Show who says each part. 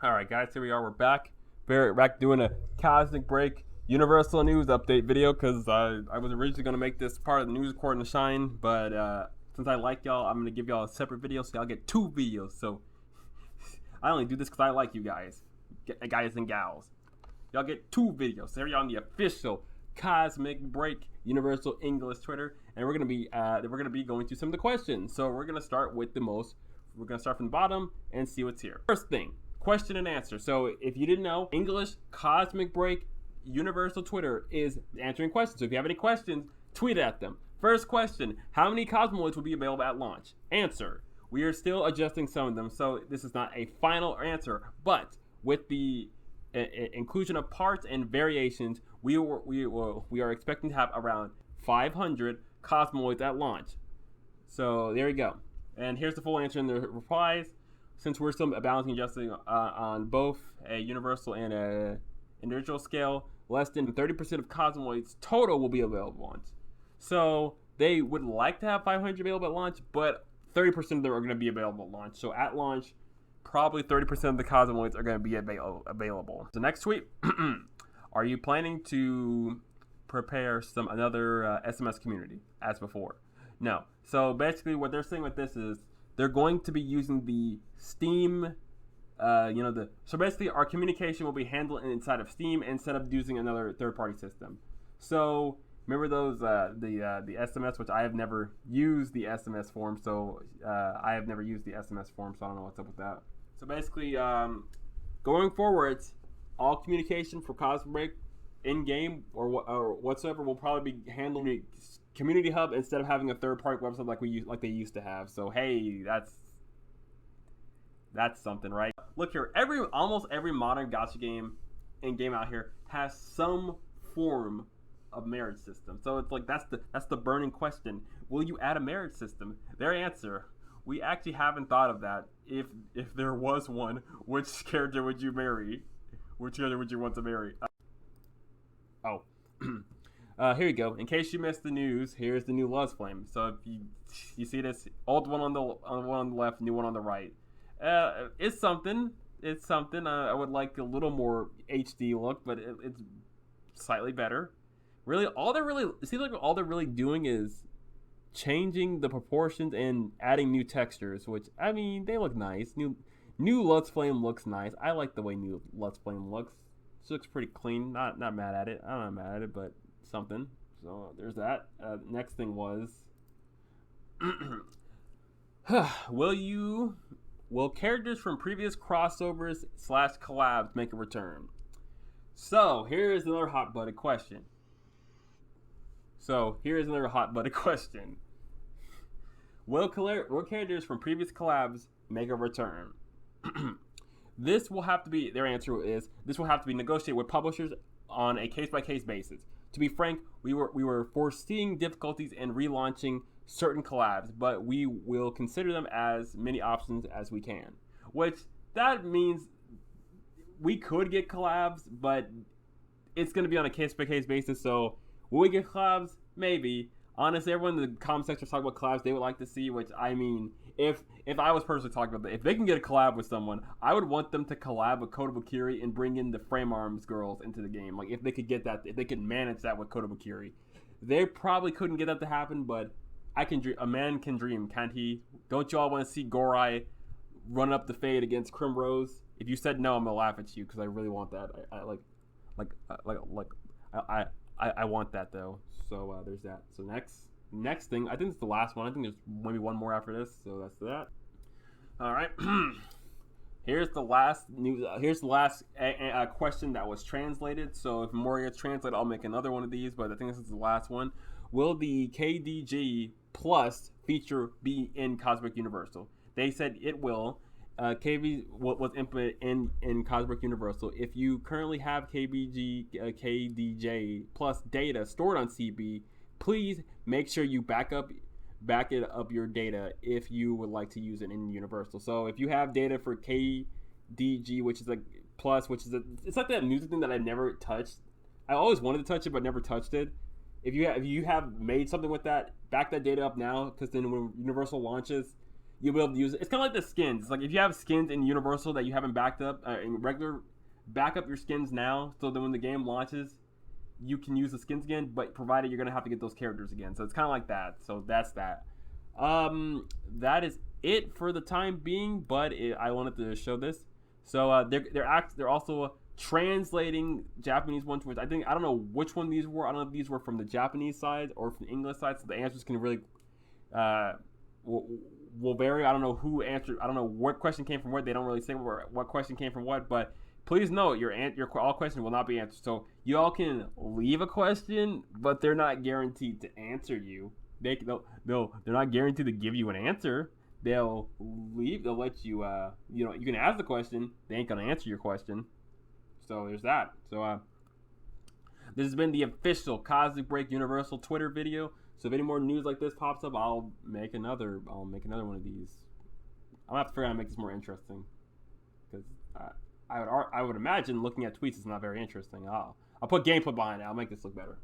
Speaker 1: All right, guys, here we are. We're back. We're back doing a Cosmic Break Universal News update video because I was originally going to make this part of the news report and the shine, but since I like y'all, I'm going to give y'all a separate video so y'all get two videos. So I only do this because I like you guys and gals. Y'all get two videos. So here y'all on the official Cosmic Break Universal English Twitter, and we're gonna be going through some of the questions. So we're gonna start with we're gonna start from the bottom and see what's here. First thing, question and answer. So if you didn't know, English Cosmic Break Universal Twitter is answering questions. So if you have any questions, tweet at them. First question: how many Cosmoids will be available at launch? Answer: we are still adjusting some of them, so this is not a final answer. But with the inclusion of parts and variations, we are expecting to have around 500 Cosmoids at launch. So there you go. And here's the full answer in the replies. Since we're still balancing adjusting on both a universal and a individual scale, less than 30% of Cosmoids total will be available at launch. So they would like to have 500 available at launch, but 30% of them are going to be available at launch. So at launch, probably 30% of the Cosmoids are going to be available. The next tweet: are you planning to prepare another SMS community as before? No. So basically what they're saying with this is they're going to be using the Steam, so basically our communication will be handled inside of Steam instead of using another third-party system. So remember those the SMS, which I have never used the SMS form, so I have never used the SMS form, so I don't know what's up with that. So basically, going forward, all communication for Cosmic Break in-game or whatsoever will probably be handled in Community Hub instead of having a third-party website like they used to have. So hey, that's something, right? Look here, almost every modern gacha game out here has some form of marriage system. So it's like that's the burning question. Will you add a marriage system? Their answer: we actually haven't thought of that. If there was one, which character would you marry? Which character would you want to marry? Here you go. In case you missed the news, here's the new Luz Flame. So if you see this old one on the left, new one on the right, it's something. It's something. I would like a little more HD look, but it's slightly better. Really, it seems like all they're really doing is changing the proportions and adding new textures, which, I mean, they look nice. New Luz Flame looks nice. I like the way new Luz Flame looks. She looks pretty clean. Not mad at it. I'm not mad at it, but something. So there's that. Next thing was, will characters from previous crossovers / collabs make a return? So here's another hot-butted question. Will characters from previous collabs make a return? This will have to be negotiated with publishers on a case-by-case basis. To be frank, we were foreseeing difficulties in relaunching certain collabs, but we will consider them as many options as we can. Which that means we could get collabs, but it's going to be on a case-by-case basis. So will we get collabs? Maybe. Honestly, everyone in the comment section was talking about collabs they would like to see, which, I mean, if I was personally talking about that, if they can get a collab with someone, I would want them to collab with Kodabukiri and bring in the Frame Arms girls into the game. Like, if they could get that, if they could manage that with Kodabukiri. They probably couldn't get that to happen, but I can dream. A man can dream, can't he? Don't you all want to see Gorai run up the fade against Crimrose? If you said no, I'm gonna laugh at you because I really want that. I want that though. So there's that. So next thing, I think it's the last one. I think there's maybe one more after this. So that's that. All right. Here's the last news. Here's the last question that was translated. So if more gets translated, I'll make another one of these. But I think this is the last one. Will the KDG Plus feature be in Cosmic Universal? They said it will. KV was implemented in Cosmic Universal. If you currently have KDJ Plus data stored on CB, please make sure you back it up your data if you would like to use it in Universal. So if you have data for KDG, which is like Plus, it's like that music thing that I've never touched. I always wanted to touch it but never touched it. If you have made something with that, back that data up now, because then when Universal launches, you'll be able to use it. It's kind of like the skins. It's like if you have skins in Universal that you haven't backed up in regular, back up your skins now, so that when the game launches, you can use the skins again. But provided you're gonna have to get those characters again, so it's kind of like that. So that's that. That is it for the time being. But I wanted to show this. So they're also translating Japanese one to which I don't know which one these were. I don't know if these were from the Japanese side or from the English side. So the answers can really will vary. I don't know who answered. I don't know what question came from what. They don't really say what question came from what. But please note your all questions will not be answered. So you all can leave a question, but they're not guaranteed to answer you. They're not guaranteed to give you an answer. They'll let you you can ask the question. They ain't gonna answer your question. So there's that. So this has been the official Cosmic Break Universal Twitter video. So if any more news like this pops up, I'll make another one of these. I'm gonna have to figure out how to make this more interesting, because I would imagine looking at tweets is not very interesting. I'll put gameplay behind it. I'll make this look better.